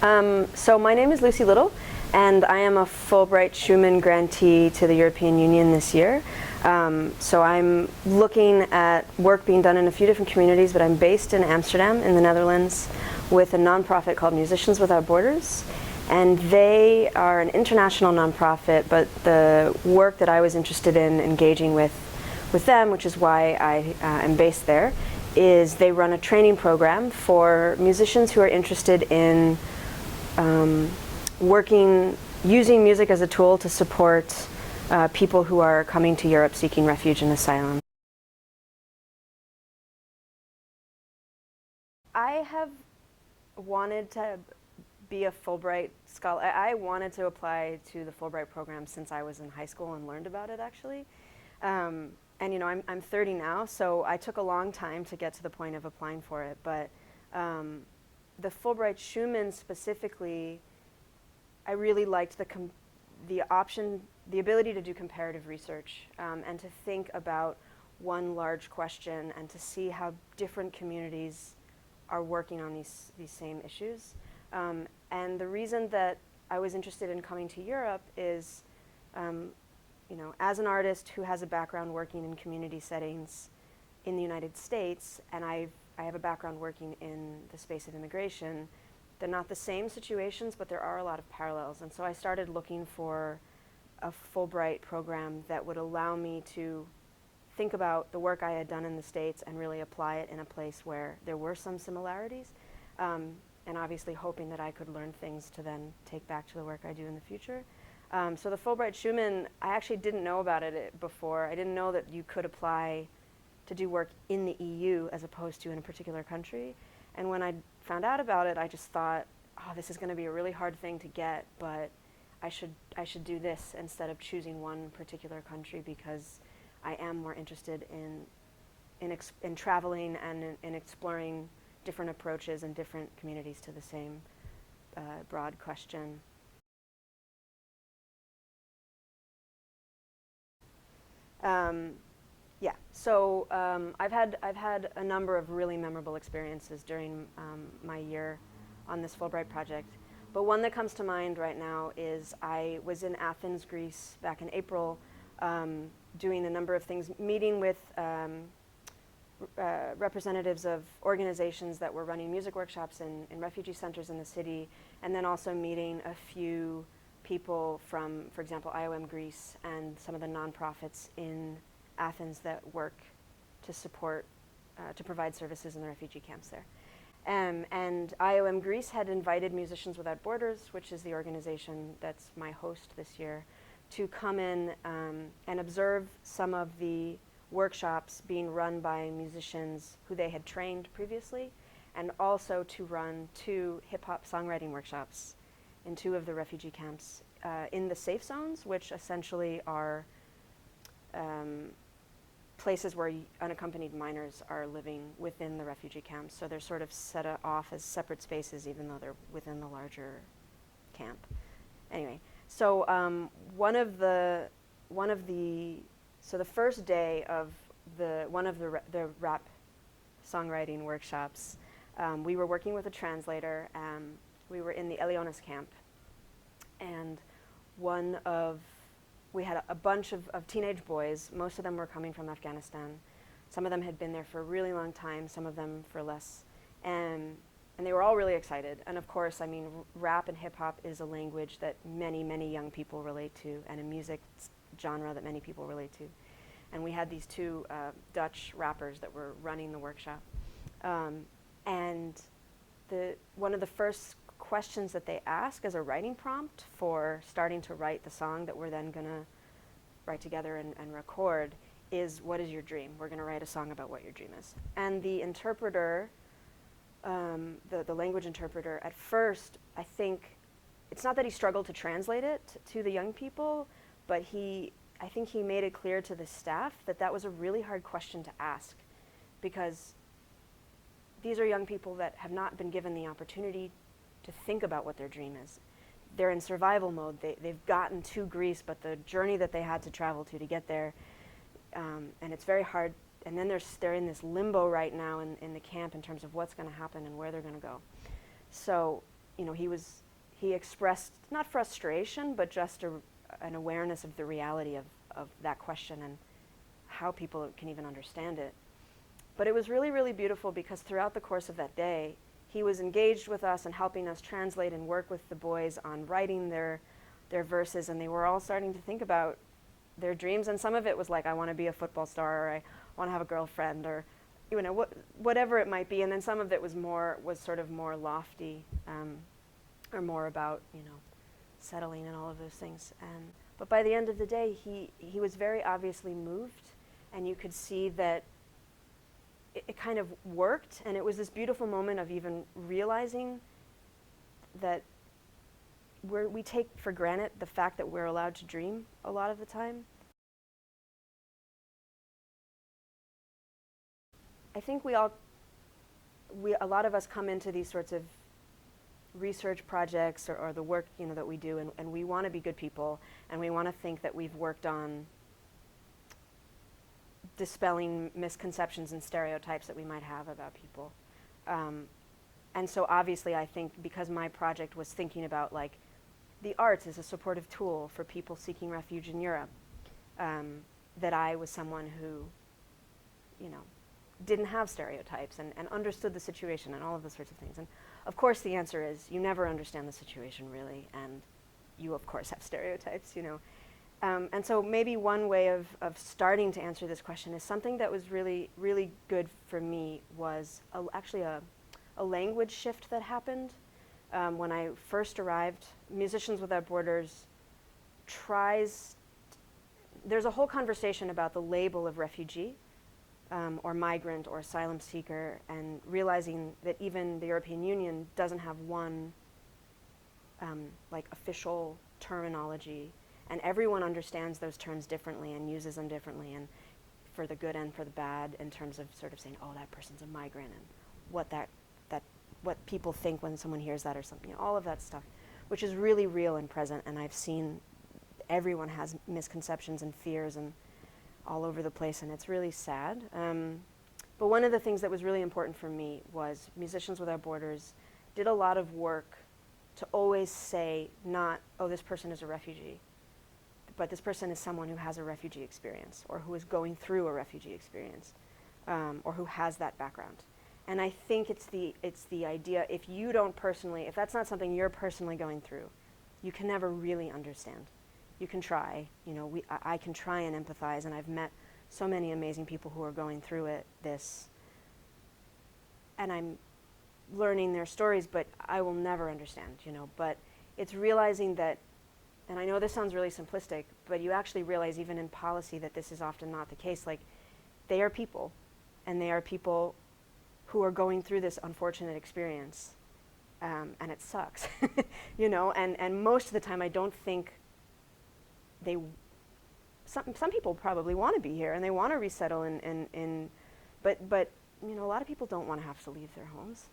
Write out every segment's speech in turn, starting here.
So my name is Lucy Little, and I am a Fulbright Schuman Grantee to the European Union this year. So I'm looking at work being done in a few different communities, but I'm based in Amsterdam in the Netherlands with a nonprofit called Musicians Without Borders. And they are an international nonprofit, but the work that I was interested in engaging with them, which is why I am based there, is they run a training program for musicians who are interested in using music as a tool to support people who are coming to Europe seeking refuge and asylum. I have wanted to be a Fulbright scholar. I wanted to apply to the Fulbright program since I was in high school and learned about it, actually. And you know, I'm 30 now, so I took a long time to get to the point of applying for it. But the Fulbright Schuman specifically, I really liked the ability to do comparative research and to think about one large question and to see how different communities are working on these same issues. And the reason that I was interested in coming to Europe is, you know, as an artist who has a background working in community settings in the United States, and I have a background working in the space of immigration, they're not the same situations, but there are a lot of parallels. And so I started looking for a Fulbright program that would allow me to think about the work I had done in the States and really apply it in a place where there were some similarities. And obviously hoping that I could learn things to then take back to the work I do in the future. So the Fulbright Schuman, I actually didn't know about it before. I didn't know that you could apply to do work in the EU as opposed to in a particular country. And when I found out about it, I just thought, oh, this is going to be a really hard thing to get, but I should do this instead of choosing one particular country, because I am more interested in traveling and in exploring different approaches and different communities to the same broad question. Yeah, so I've had a number of really memorable experiences during my year on this Fulbright project, but one that comes to mind right now is I was in Athens, Greece back in April, doing a number of things, meeting with representatives of organizations that were running music workshops in refugee centers in the city, and then also meeting a few people from, for example, IOM Greece and some of the nonprofits in Athens that work to support, to provide services in the refugee camps there. And IOM Greece had invited Musicians Without Borders, which is the organization that's my host this year, to come in and observe some of the workshops being run by musicians who they had trained previously, and also to run 2 hip-hop songwriting workshops in 2 of the refugee camps in the safe zones, which essentially are places where unaccompanied minors are living within the refugee camps. So they're sort of set off as separate spaces, even though they're within the larger camp. Anyway, so so the first day of one of the rap songwriting workshops, we were working with a translator. We were in the Eleonis camp, and we had a bunch of teenage boys. Most of them were coming from Afghanistan. Some of them had been there for a really long time, some of them for less. And they were all really excited. And of course, I mean, rap and hip hop is a language that many, many young people relate to, and a music genre that many people relate to. And we had these 2 Dutch rappers that were running the workshop. And one of the first questions that they ask as a writing prompt for starting to write the song that we're then going to write together and record is, what is your dream? We're going to write a song about what your dream is. And the interpreter, the language interpreter, at first, I think, it's not that he struggled to translate it to the young people, but I think he made it clear to the staff that that was a really hard question to ask, because these are young people that have not been given the opportunity to think about what their dream is. They're in survival mode. They've gotten to Greece, but the journey that they had to travel to get there, and it's very hard. And then they're in this limbo right now in the camp in terms of what's going to happen and where they're going to go. So you know, he expressed not frustration, but just an awareness of the reality of that question and how people can even understand it. But it was really, really beautiful because throughout the course of that day, he was engaged with us and helping us translate and work with the boys on writing their verses, and they were all starting to think about their dreams, and some of it was like, I want to be a football star, or I want to have a girlfriend, or you know, whatever it might be, and then some of it was sort of more lofty, or more about, you know, settling and all of those things. But by the end of the day, he was very obviously moved, and you could see that it kind of worked, and it was this beautiful moment of even realizing that we take for granted the fact that we're allowed to dream a lot of the time. I think a lot of us come into these sorts of research projects or the work, you know, that we do, and we want to be good people, and we want to think that we've worked on dispelling misconceptions and stereotypes that we might have about people. And so obviously I think because my project was thinking about like the arts as a supportive tool for people seeking refuge in Europe, that I was someone who, you know, didn't have stereotypes and understood the situation and all of those sorts of things. And of course the answer is you never understand the situation really, and you of course have stereotypes, you know. And so maybe one way of starting to answer this question is something that was really, really good for me was actually a language shift that happened. When I first arrived, Musicians Without Borders there's a whole conversation about the label of refugee, or migrant or asylum seeker, and realizing that even the European Union doesn't have one like official terminology, and everyone understands those terms differently and uses them differently, and for the good and for the bad, in terms of sort of saying, oh, that person's a migrant, and what people think when someone hears that or something, you know, all of that stuff, which is really real and present, and I've seen everyone has misconceptions and fears and all over the place, and it's really sad. But one of the things that was really important for me was Musicians Without Borders did a lot of work to always say not, oh, this person is a refugee, but this person is someone who has a refugee experience, or who is going through a refugee experience, or who has that background. And I think it's the idea, if that's not something you're personally going through, you can never really understand. You can try, you know, I can try and empathize, and I've met so many amazing people who are going through this, and I'm learning their stories, but I will never understand, you know. But it's realizing that, and I know this sounds really simplistic, but you actually realize even in policy that this is often not the case. Like, they are people, and they are people who are going through this unfortunate experience, and it sucks, you know. And most of the time, I don't think some people probably want to be here and they want to resettle but you know, a lot of people don't want to have to leave their homes,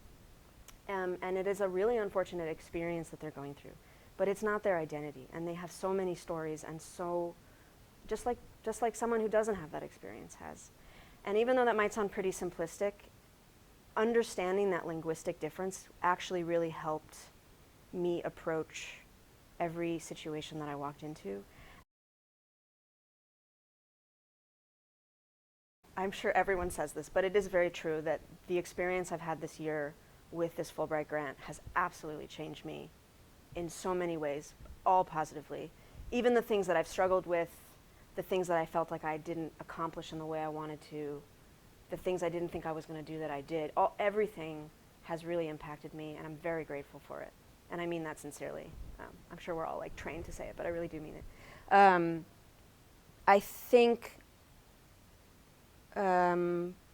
and it is a really unfortunate experience that they're going through, but it's not their identity, and they have so many stories, and so just like someone who doesn't have that experience has. And even though that might sound pretty simplistic, understanding that linguistic difference actually really helped me approach every situation that I walked into. I'm sure everyone says this, but it is very true that the experience I've had this year with this Fulbright grant has absolutely changed me in so many ways, all positively. Even the things that I've struggled with, the things that I felt like I didn't accomplish in the way I wanted to, the things I didn't think I was going to do that I did, everything has really impacted me, and I'm very grateful for it. And I mean that sincerely. I'm sure we're all like trained to say it, but I really do mean it. I think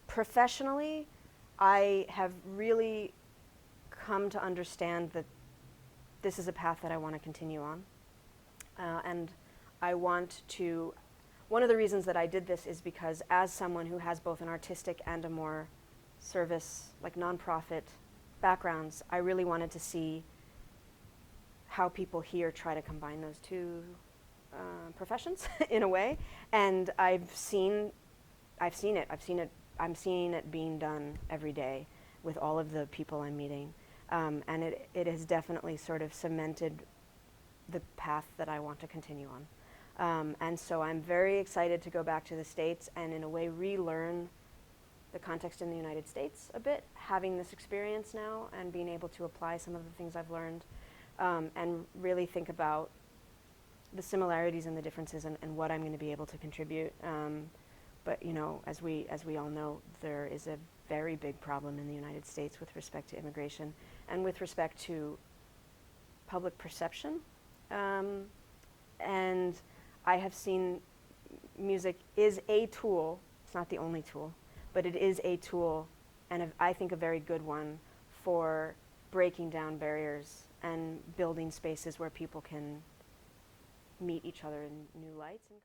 professionally, I have really come to understand that this is a path that I want to continue on. And I want to, one of the reasons that I did this is because as someone who has both an artistic and a more service, like nonprofit backgrounds, I really wanted to see how people here try to combine those two professions in a way. And I'm seeing it being done every day with all of the people I'm meeting. And it has definitely sort of cemented the path that I want to continue on. And so I'm very excited to go back to the States and in a way relearn the context in the United States a bit, having this experience now and being able to apply some of the things I've learned, and really think about the similarities and the differences and what I'm going to be able to contribute. But you know, as we all know, there is a very big problem in the United States with respect to immigration and with respect to public perception. And I have seen music is a tool, it's not the only tool, but it is a tool, and I think a very good one, for breaking down barriers and building spaces where people can meet each other in new lights. And